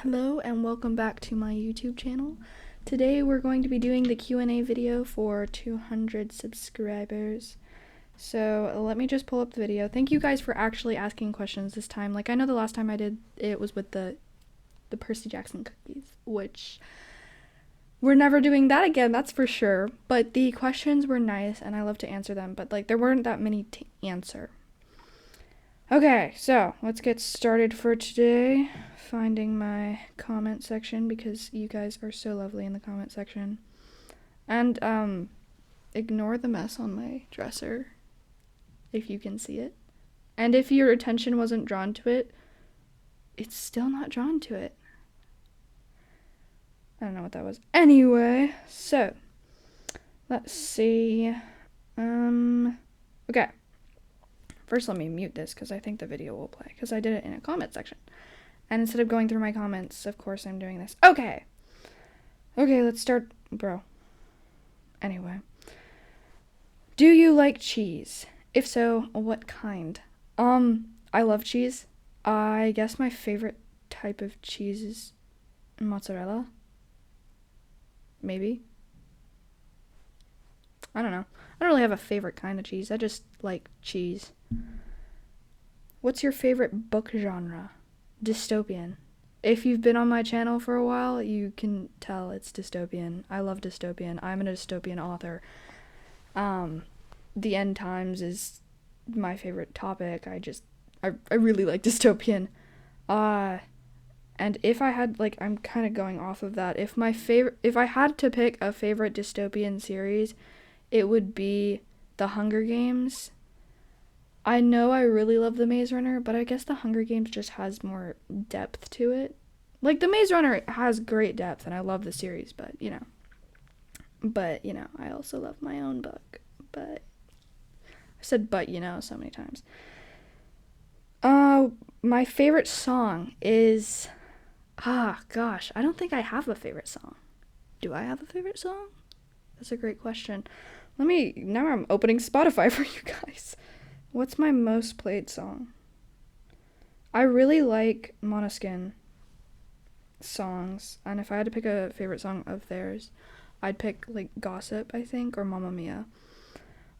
Hello and welcome back to my YouTube channel. Today we're going to be doing the Q&A video for 200 subscribers. So let me just pull up the video. Thank you guys for actually asking questions this time. Like, I know the last time I did it was with the Percy Jackson cookies, which we're never doing that again, that's for sure. But the questions were nice and I love to answer them, but like there weren't that many to answer. Okay, so let's get started for today. Finding my comment section because you guys are so lovely in the comment section. And ignore the mess on my dresser if you can see it. And if your attention wasn't drawn to it, it's still not drawn to it. I don't know what that was. Anyway, so let's see. Okay. First, let me mute this because I think the video will play because I did it in a comment section. And instead of going through my comments, of course, I'm doing this. Okay, let's start, bro. Anyway. Do you like cheese? If so, what kind? I love cheese. I guess my favorite type of cheese is mozzarella. Maybe. I don't know. I don't really have a favorite kind of cheese. I just like cheese. What's your favorite book genre? Dystopian. If you've been on my channel for a while, you can tell it's dystopian. I love dystopian. I'm a dystopian author. The end times is my favorite topic. I really like dystopian. And if I had, like, I'm kind of going off of that. If I had to pick a favorite dystopian series, it would be The Hunger Games. I know I really love The Maze Runner, but I guess The Hunger Games just has more depth to it. Like, The Maze Runner has great depth, and I love the series, but, you know, I also love my own book, but, I said but, so many times. My favorite song is, gosh, I don't think I have a favorite song. Do I have a favorite song? That's a great question. Now I'm opening Spotify for you guys. What's my most played song? I really like Måneskin songs, and if I had to pick a favorite song of theirs, I'd pick, like, Gossip, I think, or Mamma Mia.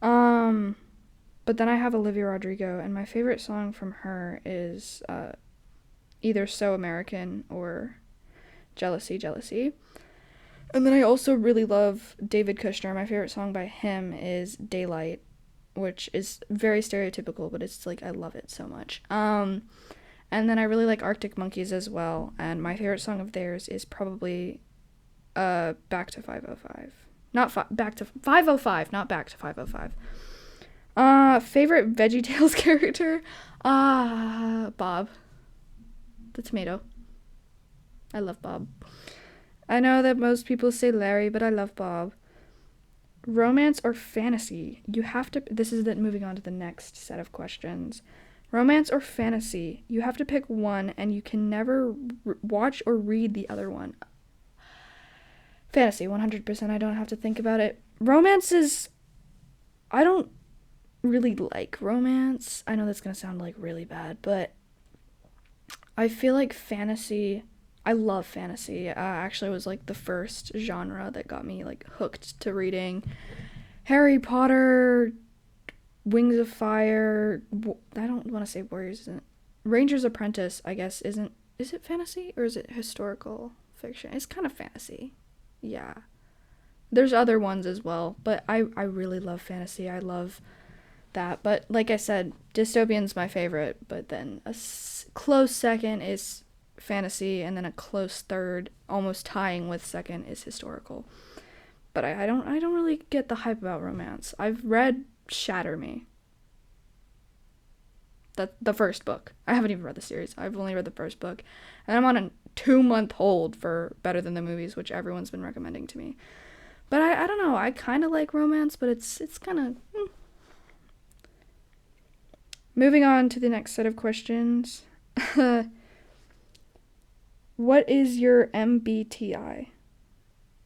But then I have Olivia Rodrigo, and my favorite song from her is either So American or Jealousy, Jealousy. And then I also really love David Kushner. My favorite song by him is Daylight, which is very stereotypical, but it's like I love it so much. And then I really like Arctic Monkeys as well, and my favorite song of theirs is probably Back to 505. Back to 505, not Back to 505. Favorite VeggieTales character? Bob. The tomato. I love Bob. I know that most people say Larry, but I love Bob. Romance or fantasy? You have to... This is moving on to the next set of questions. Romance or fantasy? You have to pick one, and you can never watch or read the other one. Fantasy, 100%. I don't have to think about it. Romance is... I don't really like romance. I know that's going to sound, like, really bad, but I feel like fantasy... I love fantasy. Actually, it was like the first genre that got me like hooked to reading. Harry Potter, Wings of Fire. I don't want to say Warriors. Isn't Ranger's Apprentice? I guess isn't. Is it fantasy or is it historical fiction? It's kind of fantasy. Yeah. There's other ones as well, but I really love fantasy. I love that. But like I said, dystopian's my favorite. But then a close second is fantasy, and then a close third, almost tying with second, is historical. But I don't really get the hype about romance. I've read Shatter Me. The first book. I haven't even read the series. I've only read the first book. And I'm on a 2-month hold for Better Than the Movies, which everyone's been recommending to me. But I don't know. I kind of like romance, but it's kind of... Moving on to the next set of questions. What is your MBTI?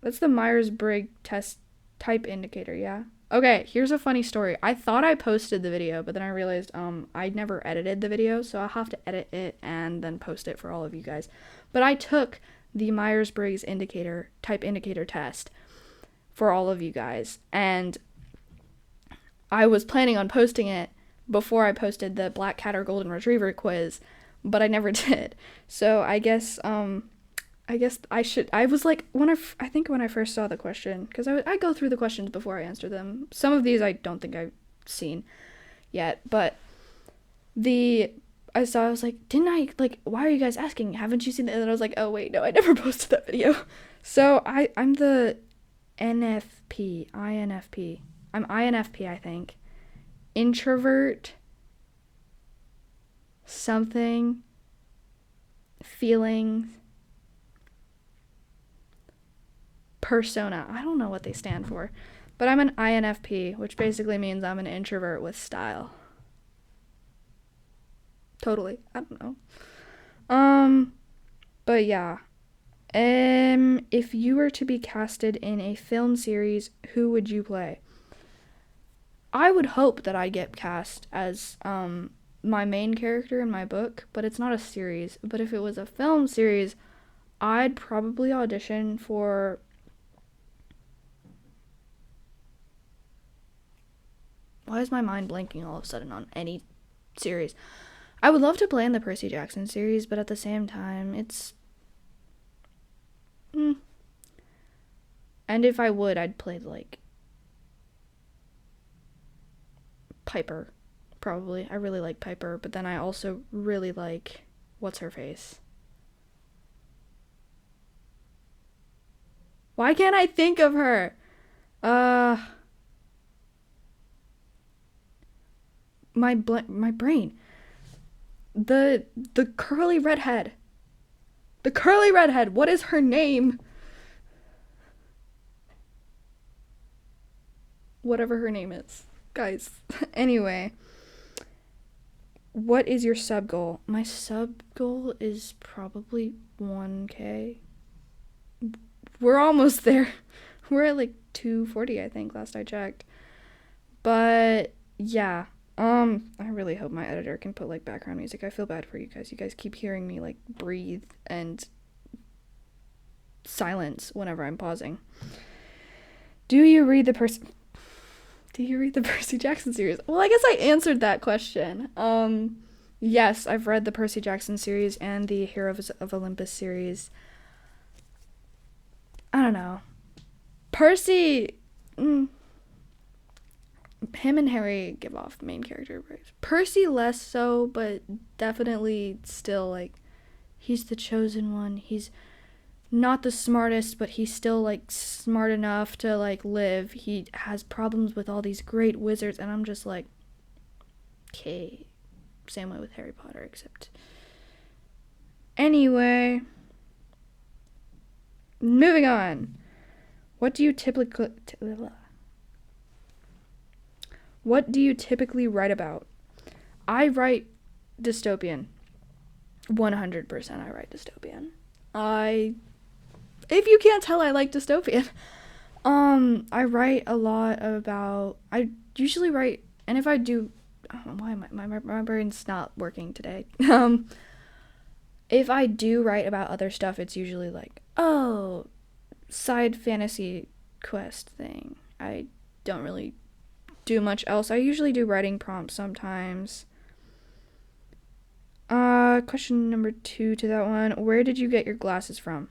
That's the Myers-Briggs test type indicator, yeah? Okay, here's a funny story. I thought I posted the video, but then I realized I never edited the video, so I'll have to edit it and then post it for all of you guys. But I took the Myers-Briggs type indicator test for all of you guys, and I was planning on posting it before I posted the Black Cat or Golden Retriever quiz, but I never did. So I guess I should. I was like, I think when I first saw the question, because I go through the questions before I answer them. Some of these I don't think I've seen yet, but I was like, didn't I, like, why are you guys asking? Haven't you seen it? And then I was like, oh wait, no, I never posted that video. So I'm the INFP. I'm INFP, I think. Introvert something feelings persona. I don't know what they stand for, but I'm an INFP, which basically means I'm an introvert with style. Totally. I don't know. But yeah. If you were to be casted in a film series, who would you play? I would hope that I get cast as my main character in my book, but it's not a series. But if it was a film series, I'd probably audition for why is my mind blanking all of a sudden on any series? I would love to play in the Percy Jackson series, but at the same time, it's and if I would, I'd play like Piper, probably. I really like Piper, but then I also really like what's her face. Why can't I think of her? My brain. The curly redhead. The curly redhead. What is her name? Whatever her name is. Guys. Anyway. What is your sub goal? My sub goal is probably 1K. We're almost there. We're at like 240, I think, last I checked. But yeah. I really hope my editor can put like background music. I feel bad for you guys. You guys keep hearing me like breathe and silence whenever I'm pausing. Do you read the Percy Jackson series? Well, I guess I answered that question. Yes, I've read the Percy Jackson series and the Heroes of Olympus series. I don't know. Percy, him and Harry give off main character vibes. Percy less so, but definitely still, like, he's the chosen one. He's not the smartest, but he's still, like, smart enough to, like, live. He has problems with all these great wizards, and I'm just like, okay. Same way with Harry Potter, except... Anyway. Moving on. What do you typically write about? I write dystopian. 100% I write dystopian. If you can't tell, I like dystopian. I write a lot about, I usually write, and if I do, why am my brain's not working today. If I do write about other stuff, it's usually like, oh, side fantasy quest thing. I don't really do much else. I usually do writing prompts sometimes. Question number 2 to that one. Where did you get your glasses from?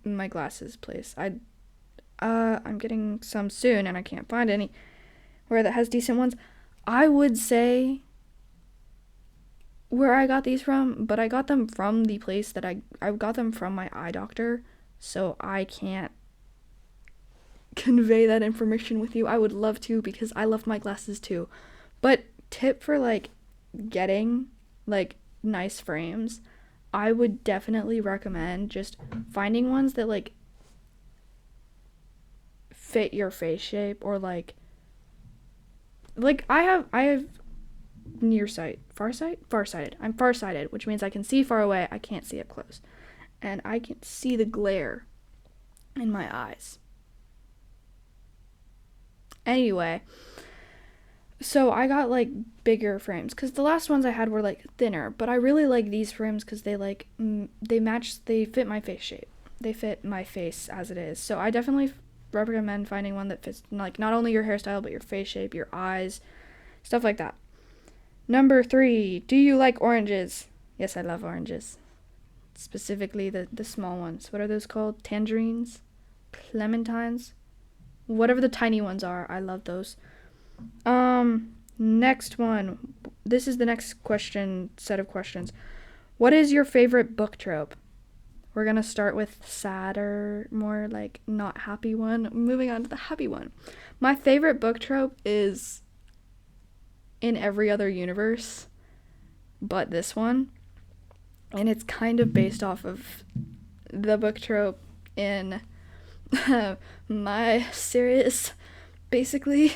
My glasses place. I'm getting some soon and I can't find any where that has decent ones. I would say where I got these from, but I got them from the place that I got them from my eye doctor, so I can't convey that information with you. I would love to because I love my glasses too. But tip for like getting like nice frames, I would definitely recommend just finding ones that like fit your face shape, or like I have nearsight, farsighted. I'm farsighted, which means I can see far away, I can't see up close. And I can see the glare in my eyes. Anyway, so I got like bigger frames because the last ones I had were like thinner, but I really like these frames because they like they fit my face shape. They fit my face as it is. So I definitely recommend finding one that fits like not only your hairstyle but your face shape, your eyes, stuff like that. Number 3, do you like oranges? Yes, I love oranges. Specifically the small ones. What are those called? Tangerines? Clementines? Whatever the tiny ones are, I love those. Next one. This is the next set of questions. What is your favorite book trope? We're gonna start with sadder, more like not happy one. Moving on to the happy one. My favorite book trope is in every other universe but this one. And it's kind of based off of the book trope in my series. Basically,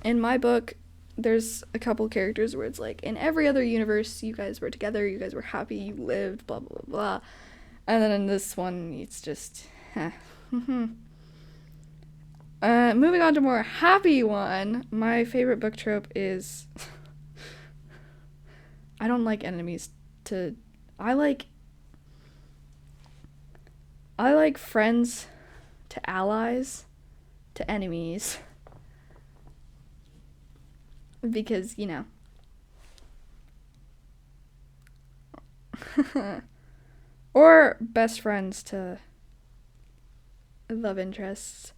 in my book, there's a couple characters where it's like, in every other universe, you guys were together, you guys were happy, you lived, blah, blah, blah, blah. And then in this one, it's just, moving on to more happy one, my favorite book trope is, I don't like enemies to, I like friends to allies to enemies. Because, you know. Or best friends to love interests.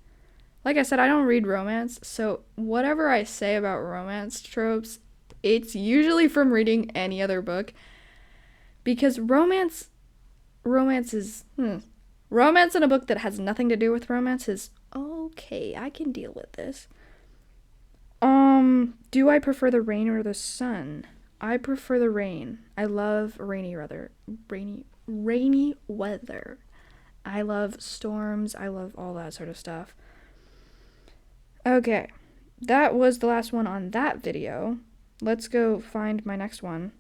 Like I said, I don't read romance, so whatever I say about romance tropes, it's usually from reading any other book. Because romance is... Romance in a book that has nothing to do with romance is, okay, I can deal with this. Do I prefer the rain or the sun? I prefer the rain. I love rainy weather. I love storms. I love all that sort of stuff. Okay, that was the last one on that video. Let's go find my next one.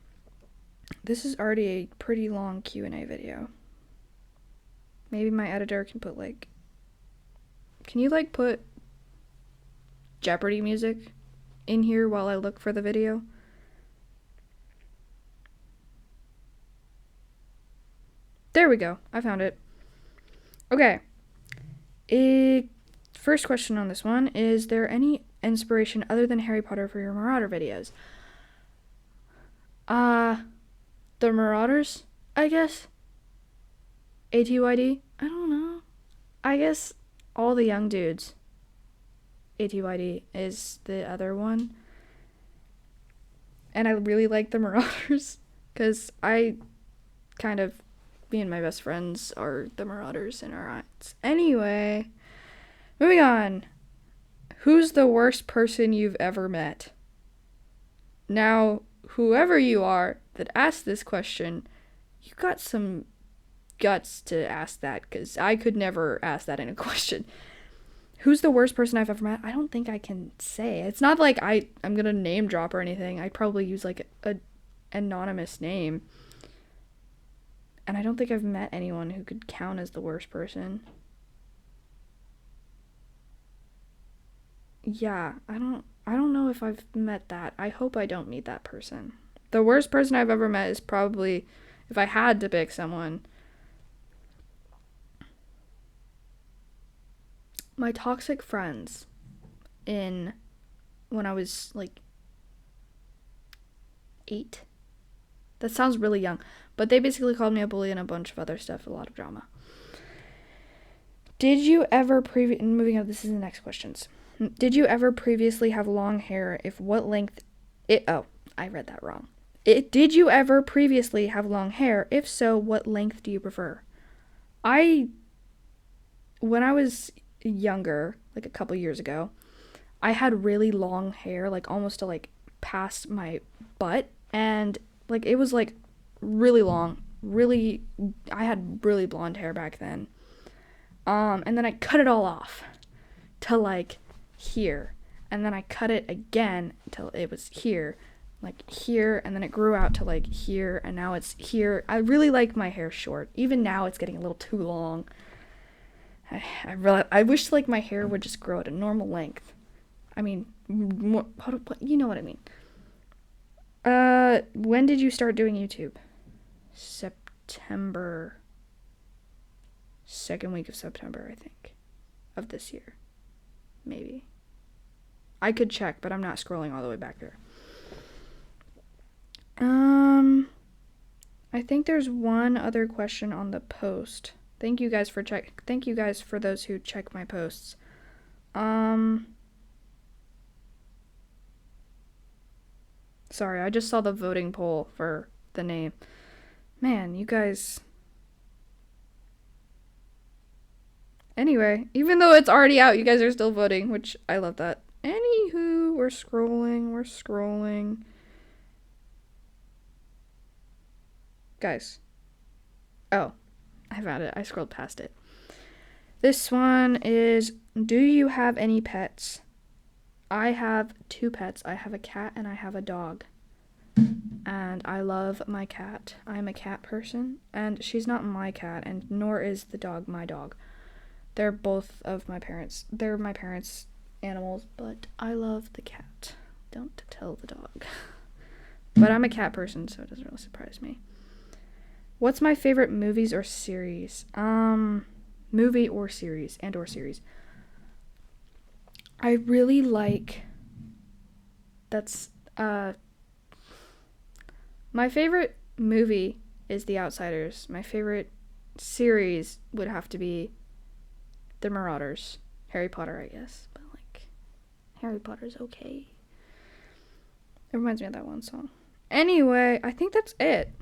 This is already a pretty long Q&A video. Maybe my editor can put can you put Jeopardy music in here while I look for the video? There we go. I found it. Okay. First question on this one. Is there any inspiration other than Harry Potter for your Marauder videos? The Marauders, I guess. ATYD? I don't know. I guess all the young dudes. ATYD is the other one. And I really like the Marauders because me and my best friends are the Marauders in our eyes. Anyway, moving on. Who's the worst person you've ever met? Now, whoever you are that asked this question, you got some guts to ask that because I could never ask that in a question. Who's the worst person I've ever met? I don't think I can say. It's not like I'm gonna name drop or anything. I'd probably use a anonymous name. And I don't think I've met anyone who could count as the worst person. Yeah, I don't know if I've met that. I hope I don't meet that person. The worst person I've ever met is probably, if I had to pick someone, my toxic friends when I was 8. That sounds really young, but they basically called me a bully and a bunch of other stuff, a lot of drama. Did you ever moving on, this is the next questions. Did you ever previously have long hair? I read that wrong. Did you ever previously have long hair? If so, what length do you prefer? When I was younger, a couple years ago, I had really long hair, almost to past my butt, and it was really long. I had really blonde hair back then. And then I cut it all off to here, and then I cut it again until it was here, here, and then it grew out to here, and now it's here. I really like my hair short. Even now it's getting a little too long. I wish my hair would just grow at a normal length. I mean, you know what I mean. When did you start doing YouTube? September. Second week of September, I think. Of this year. Maybe. I could check, but I'm not scrolling all the way back there. I think there's one other question on the post. Thank you guys for those who check my posts. Sorry, I just saw the voting poll for the name. Man, you guys. Anyway, even though it's already out, you guys are still voting, which I love that. Anywho, we're scrolling. Guys. Oh, I found it. I scrolled past it. This one is, do you have any pets? I have 2 pets. I have a cat and I have a dog. And I love my cat. I'm a cat person, and she's not my cat, and nor is the dog my dog. They're both of my parents. They're my parents' animals, but I love the cat. Don't tell the dog. But I'm a cat person, so it doesn't really surprise me. What's my favorite movies or series? Movie or series, or series. I really like, my favorite movie is The Outsiders. My favorite series would have to be The Marauders. Harry Potter, I guess. But, Harry Potter's okay. It reminds me of that one song. Anyway, I think that's it.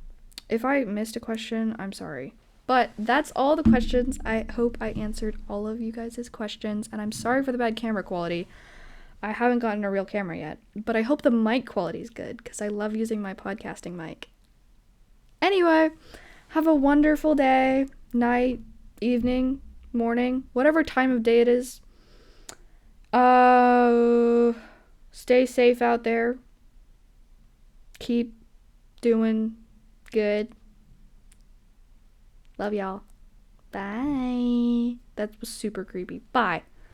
If I missed a question, I'm sorry. But that's all the questions. I hope I answered all of you guys' questions. And I'm sorry for the bad camera quality. I haven't gotten a real camera yet, but I hope the mic quality is good because I love using my podcasting mic. Anyway, have a wonderful day, night, evening, morning, whatever time of day it is. Stay safe out there. Keep doing good. Love y'all. Bye. That was super creepy. Bye.